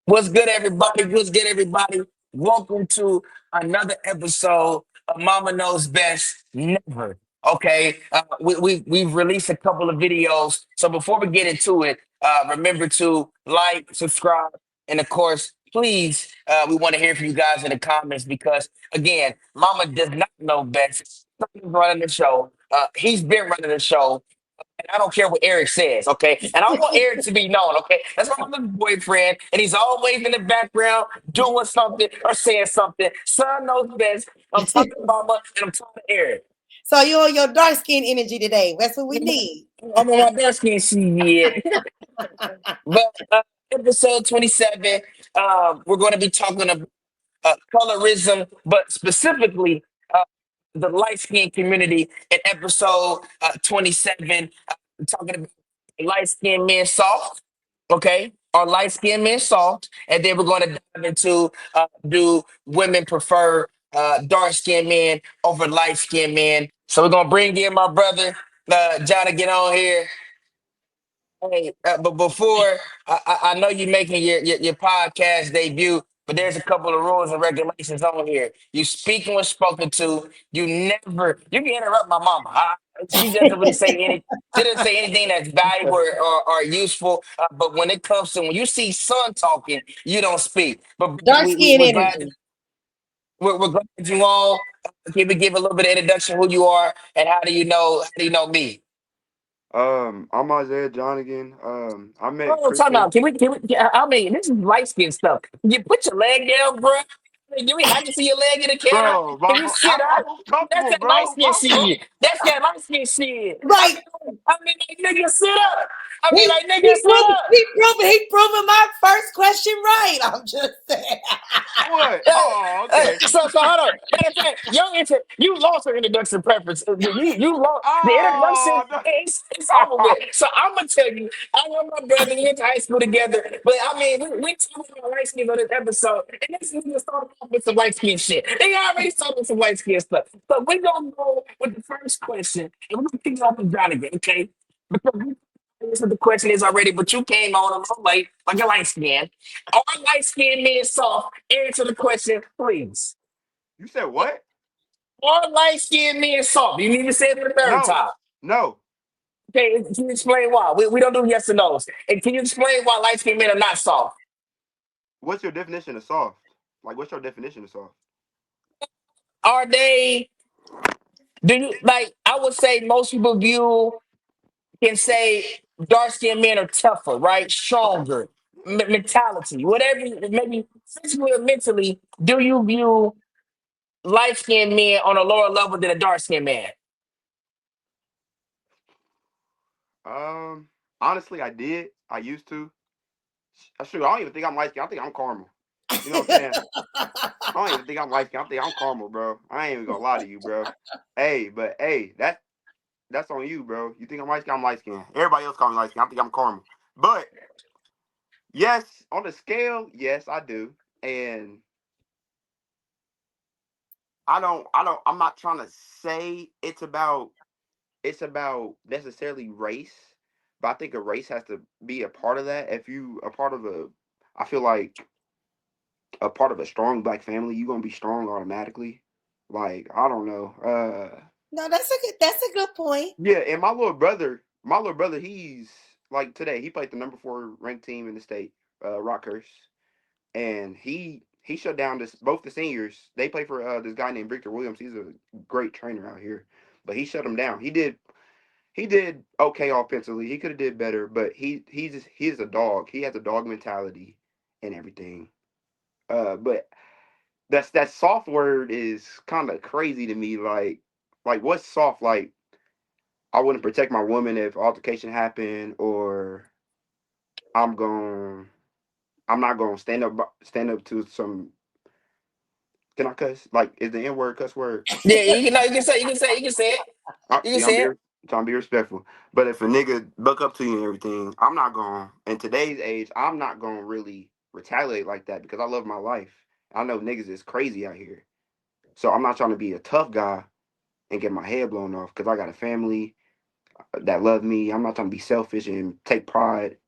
What's good, everybody? What's good, everybody? Welcome to another episode of Mama Knows Best Never. Okay, we've released a couple of videos. So before we get into it, remember to like, subscribe, and of course, please, we want to hear from you guys in the comments because again, Mama does not know best. He's running the show. He's been running the show. And I don't care what Eric says, okay? And I want Eric to be known, okay? That's my little boyfriend, and he's always in the background doing something or saying something. Son knows best. I'm talking to Mama and I'm talking to Eric. So you're on your dark skin energy today. That's what we I'm need. on my best can't see it. But episode 27, we're going to be talking about colorism, but specifically the light skin community in episode 27, talking about light skin men soft, okay? Or light skin men soft. And then we're going to dive into do women prefer dark skinned men over light skinned men? So we're going to bring in my brother, John, to get on here. Hey, but before I know you're making your podcast debut, but there's a couple of rules and regulations on here. You speaking when spoken to. You can interrupt my mama. She doesn't really say any. She doesn't say anything that's valuable or useful. But when it comes to when you see son talking, you don't speak. But Dark skin we're glad energy. we're glad you all. Can we give a little bit of introduction who you are and how do you know me? I'm Isaiah John again. I met Oh, time Kristen. out. Can we, yeah, I mean, this is light skin stuff. You put your leg down, bro. I mean, do we have to see your leg in the camera? Bro, Can you sit I up? was That's comfortable, that light bro. skin shit. That's that light skin shit. Right. I mean, like, nigga, sit up. I mean, He like, nigga, he sit proving up. he proving my first question right. I'm just saying. What? Oh, okay. So hold on. Matter of fact, you lost her introduction preference. You lost the introduction. Oh, no. It's over with. So I'm gonna tell you, I know my brother. We went to high school together, but I mean, we talking about light skin on this episode, and this nigga started off with some light skin shit. They already started with some light skin stuff. So we gonna go with the first question, and we're gonna kick it off with John again, okay? Because we this is the question is already, but you came on a little late, like a light skin. Are light skinned men soft? Answer the question, please. You said what? Are light skinned men soft? You need to say it for the third No, time. no. Okay, can you explain why? We don't do yes or no's. And can you explain why light skinned men are not soft? What's your definition of soft? Like, what's your definition of soft? Are they, do you, like, I would say most people can say dark skinned men are tougher, right? Okay. Stronger, mentality, whatever, maybe physically or mentally. Do you view light skinned men on a lower level than a dark skinned man? Um, Honestly, I did. I used to. Shoot, I don't even think I'm light skinned. I think I'm caramel. You know what I'm saying? I don't even think I'm light skinned. I think I'm caramel, bro. I ain't even gonna lie to you, bro. Hey, but hey, that's on you, bro. You think I'm light skinned? I'm light skinned. Everybody else call me light skinned. I think I'm caramel. But yes, on the scale, yes, I do. And I'm not trying to say it's about necessarily race, but I think a race has to be a part of that. If you a part of a I feel like a part of a strong black family, you're gonna be strong automatically. Like, I don't know. No, that's a good point. Yeah, and my little brother, he's like today, he played the number 4 ranked team in the state, Rockhurst. And he shut down this both the seniors. They play for this guy named Victor Williams. He's a great trainer out here, but he shut them down. He did okay offensively. He could have did better, but he's a dog. He has a dog mentality and everything. But that soft word is kind of crazy to me. Like what's soft? Like, I wouldn't protect my woman if altercation happened, or I'm going. I'm not gonna stand up to some. Can I cuss? Like, is the N word cuss word? Yeah, you can say it. You can See, I'm say being it. trying to be respectful. But if a nigga buck up to you and everything, I'm not going. In today's age, I'm not gonna really retaliate like that because I love my life. I know niggas is crazy out here, so I'm not trying to be a tough guy and get my head blown off because I got a family that love me. I'm not trying to be selfish and take pride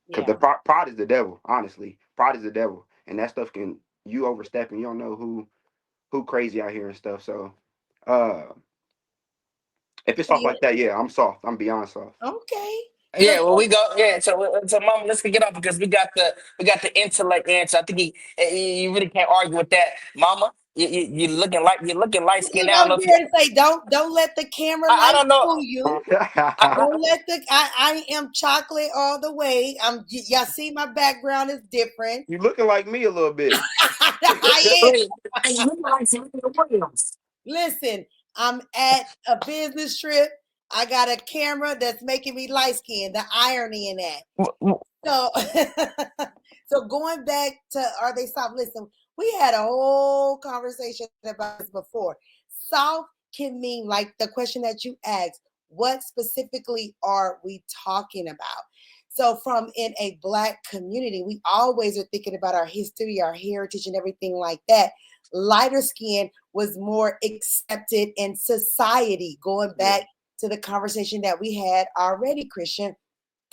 because Yeah. pride is the devil. Honestly, pride is the devil, and that stuff can you overstep, and you don't know who crazy out here and stuff. So, uh, if it's soft like that, yeah, I'm soft. I'm beyond soft. Okay. So Yeah, well, we go. Yeah, so, Mama, let's kick it off because we got the intellect answer. I think you really can't argue with that, Mama. You're looking light skinned look now. I don't over know if there and say, don't let the camera I light don't know. fool you. I, Don't let the I am chocolate all the way. Y'all see my background is different. You looking like me a little bit. I am. Wait, you looking like Serena Williams. Listen, I'm at a business trip. I got a camera that's making me light skinned. The irony in that. So, so going back to are they soft? Listen, we had a whole conversation about this before. Soft can mean like the question that you asked. What specifically are we talking about? So, from in a Black community, we always are thinking about our history, our heritage, and everything like that. Lighter skin was more accepted in society. Going Yeah, back to the conversation that we had already, Christian,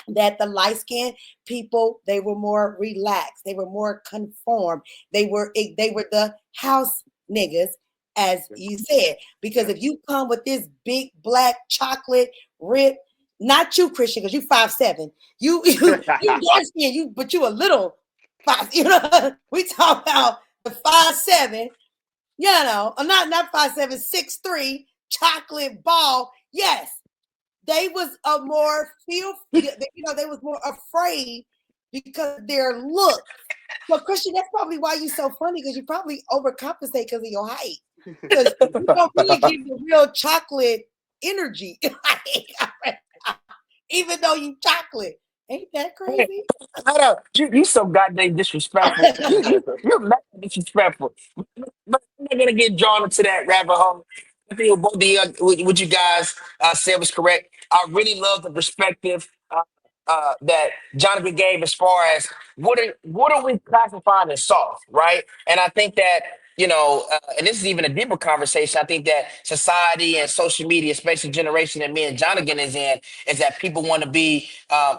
that the light skinned people, they were more relaxed, they were more conformed, they were the house niggas, as you said, because yeah. if you come with this big black chocolate rip, not you, Christian, because you 5'7", you dark skin, but you a little five, we talk about the 5'7", not 5'7", 6'3", chocolate ball, yes, they was a more they was more afraid because of their look. So Christian, that's probably why you're so funny, because you probably overcompensate because of your height. Because you don't really give the real chocolate energy. Even though you chocolate. Ain't that Hey, crazy? I don't. You so goddamn disrespectful. You're mad disrespectful. But I'm not gonna get drawn into that rabbit hole. I think what both of you, what you guys said was correct. I really love the perspective that Jonathan gave as far as what are we classifying as soft, right? And I think that and this is even a deeper conversation. I think that society and social media, especially the generation that me and Jonathan is in, is that people want to be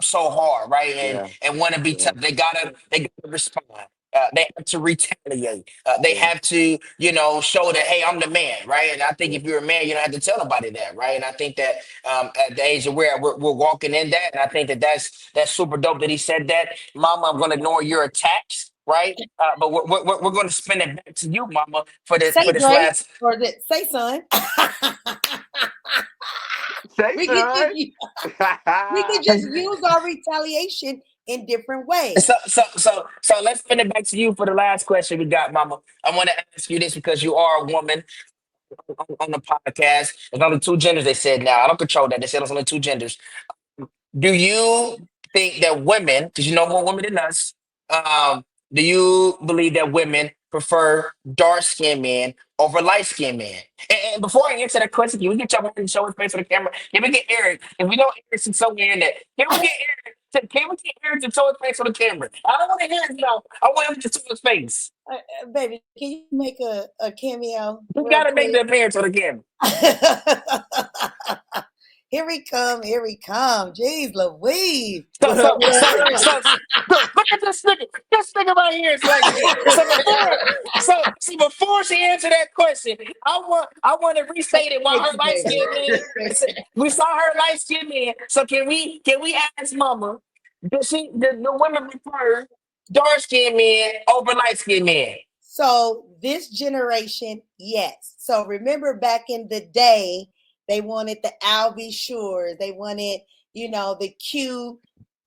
so hard, right? And Yeah, and want to be yeah, tough. They gotta respond. They have to retaliate. They yeah, have to, show that, hey, I'm the man, right? And I think yeah, if you're a man, you don't have to tell nobody that, right? And I think that at the age of where we're walking in that, and I think that that's super dope that he said that. Mama, I'm going to ignore your attacks, right? But we're going to spin it back to you, Mama, for this Say for this Dre, last. or say son. say we could son. just we could just use our retaliation in different ways. So let's spin it back to you for the last question we got, Mama. I want to ask you this because you are a woman on the podcast. There's only two genders. They said now. I don't control that. They said there's only two genders. Do you think that women, because you know more women than us, um, do you believe that women prefer dark skinned men over light skinned men? And before I answer that question, can we get y'all to show his face on the camera? Can we get Eric? If we know Eric's somewhere in there, can we get Eric to show his face on the camera? I don't want to hear it, though. I want him to show his face. Baby, can you make a cameo He real gotta make quick? the appearance on the camera. Here he come, here he come. Jeez Louise. So, What up, so, what up, so, what so, look at this nigga. This nigga right here is like, so before, before she answered that question, I want to restate it while Thank her you, light baby. skinned man. We saw her light skinned man. So can we ask Mama, the women prefer dark skinned men over light skinned men? So this generation, yes. So remember back in the day, they wanted the Albie Shores. They wanted, the cute,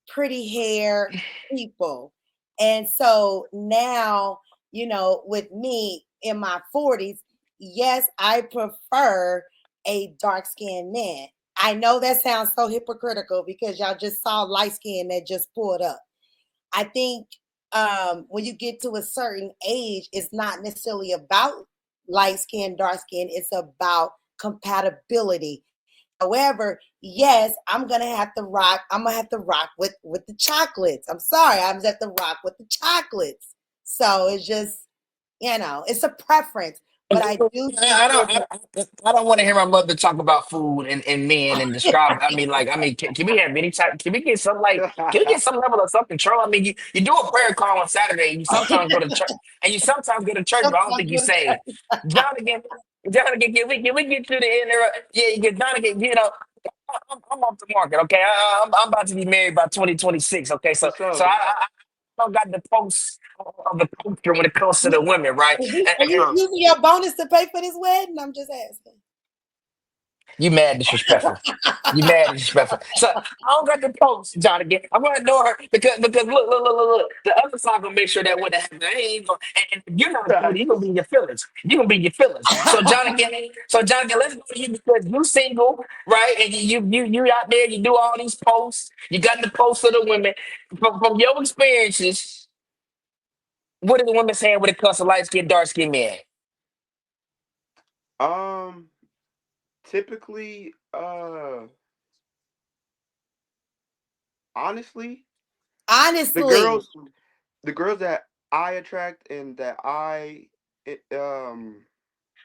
pretty hair people. And so now, with me in my 40s, yes, I prefer a dark skinned man. I know that sounds so hypocritical because y'all just saw light skin that just pulled up. I think when you get to a certain age, it's not necessarily about light skin, dark skin. It's about compatibility. However, yes, I'm gonna have to rock. I'm gonna have to rock with the chocolates. I'm sorry, I'm gonna have to rock with the chocolates. So it's just, it's a preference. but I do think I there's don't. I don't want to hear my mother talk about food and men and describe. I mean, can we have any type? Can we get some like? Can we get some level of self control? I mean, you do a prayer call on Saturday. And you sometimes go to church, and you sometimes go to church, but I don't sometimes think you with say, Jonathan. Jonathan, can we get to the end there? Yeah, you get Jonathan. You know, I'm off the market. Okay, I'm about to be married by 2026. Okay, For so sure. I don't got the post of the culture when it comes to the women, right? For are you sure. using your bonus to pay for this wedding? I'm just asking. You mad disrespectful. You mad disrespectful. So I don't got the post, John again. I'm gonna ignore her because look. The other side gonna make sure that what happened, I ain't gonna, and if you're not included, you're gonna be in your feelings. You're gonna be in your feelings. So John again, let's go to you because you single, right? And you out there, you do all these posts, you got the posts of the women. From your experiences, what are the women saying when it comes to light skin, dark skin men? Um, typically, honestly, the Honestly, girls, the girls that I attract and that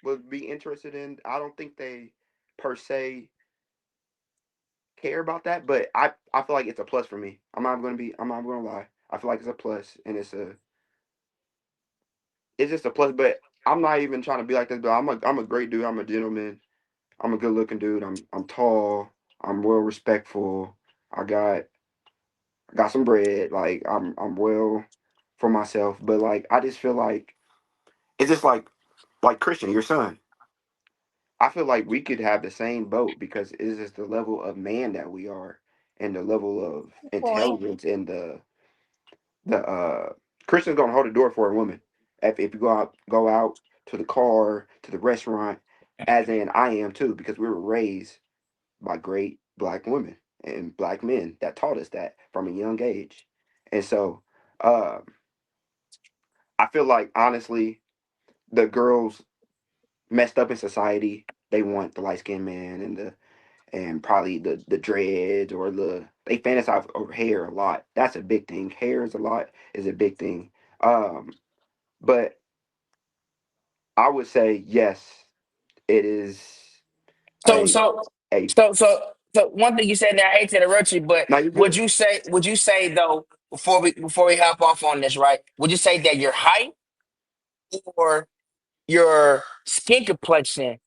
would be interested in, I don't think they per se care about that, but I feel like it's a plus for me. I'm not gonna lie. I feel like it's a plus, and it's just a plus. But I'm not even trying to be like this. But I'm a great dude. I'm a gentleman. I'm a good looking dude. I'm tall. I'm well respectful. I got I got some bread. Like I'm well for myself. But like I just feel like it's just like Christian, your son. I feel like we could have the same boat because it's just the level of man that we are and the level of point. intelligence and the Christian's gonna hold the door for a woman. If you go out to the car, to the restaurant, as in I am too, because we were raised by great black women and black men that taught us that from a young age. And so uh, I feel like honestly the girls messed up in society, they want the light skinned man and probably the dreads or they fantasize over hair a lot. That's a big thing. Hair is a big thing. Um, but I would say yes, it is So a so a so one thing you said now, I hate to interrupt you, but now you good. would you say though before we hop off on this, right? Would you say that your height or your skin complexion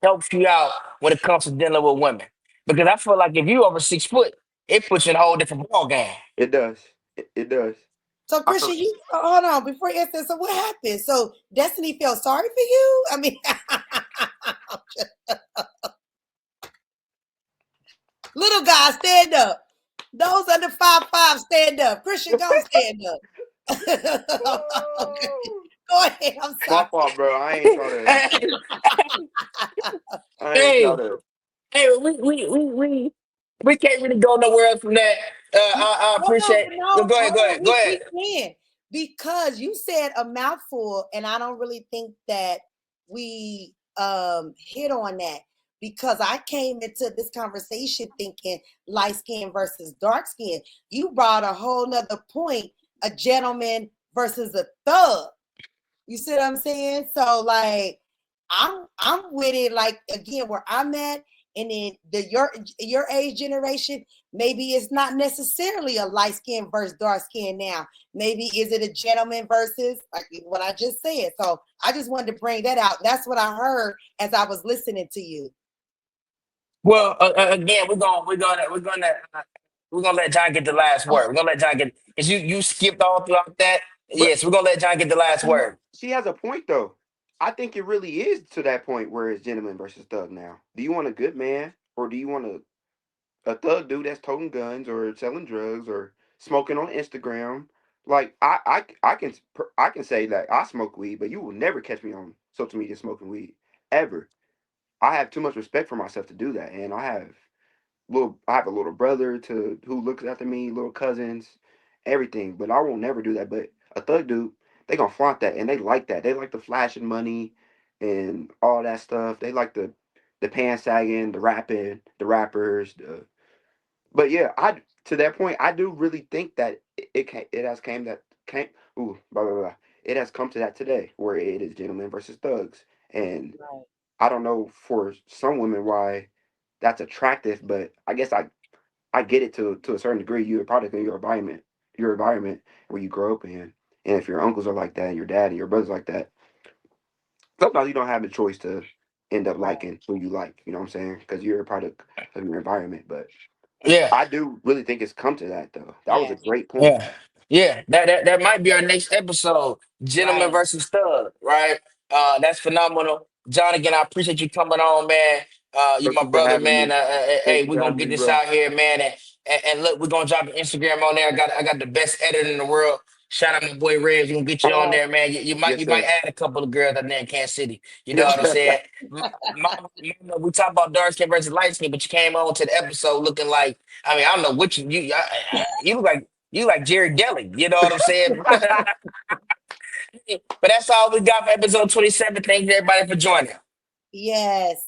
helps you out when it comes to dealing with women? Because I feel like if you over 6 foot, it puts you in a whole different ball game. It does. It does. So, I feel Christian, you hold on before you answer. So, what happened? So, Destiny felt sorry for you. I mean, little guy, stand up. Those under 5'5", stand up. Christian, go stand up. Okay, go ahead. I'm my sorry. fault, bro. hey, I ain't try hey, to. hey, we can't really go nowhere else from that. I Hold on, appreciate. but no, Go ahead, hold go on. ahead, go ahead. We can because you said a mouthful, and I don't really think that we hit on that because I came into this conversation thinking light skin versus dark skin. You brought a whole nother point, a gentleman versus a thug. You see what I'm saying? So like I'm with it like again where I'm at and then your age generation, maybe it's not necessarily a light skin versus dark skin now. Maybe is it a gentleman versus like what I just said. So I just wanted to bring that out. That's what I heard as I was listening to you. Well, again, we're gonna let John get the last word. We're gonna let John get because you skipped all throughout that. But Yes, we're gonna let John get the last word. she has a point though. I think it really is to that point where it's gentleman versus thug now. Do you want a good man or do you want a thug dude that's toting guns or selling drugs or smoking on Instagram? Like I can say that I smoke weed, but you will never catch me on social media smoking weed ever. I have too much respect for myself to do that, and I have a little brother to who looks after me, little cousins, everything. But I won't never do that. But a thug dude, they gonna flaunt that, and they like that. They like the flashing money and all that stuff. They like the pants sagging, the rapping, the rappers. But yeah, I to that point, I do really think that it has came that came ooh blah blah blah. It has come to that today where it is gentlemen versus thugs, And Right. I don't know for some women why that's attractive, but I guess I get it to a certain degree. You're a product of your environment where you grow up in. And if your uncles are like that, and your dad and your brothers like that, sometimes you don't have the choice to end up Right. liking who you like. You know what I'm saying? Because you're a product of your environment. But Yeah. I do really think it's come to that though. That was a Yes. great point. Yeah, yeah. That might be our next episode, gentleman Right. versus stud. Right. That's phenomenal, John. Again, I appreciate you coming on, man. You Thank my you for brother, having man. me. Hey, Thank you we're for gonna having get me, this bro. out here, man. And look, we're gonna drop an Instagram on there. I got the best editor in the world. Shout out my boy Reds. We're gonna get you on there, man. You might Yes, you might sir. add a couple of girls out there in Kansas City. You know what I'm saying? We talk about dark skin versus light skin, but you came on to the episode looking like, I mean, I don't know what you look like. You like Jerry Deli, you know what I'm saying? But that's all we got for episode 27. Thanks everybody for joining. Yes.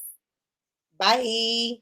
Bye.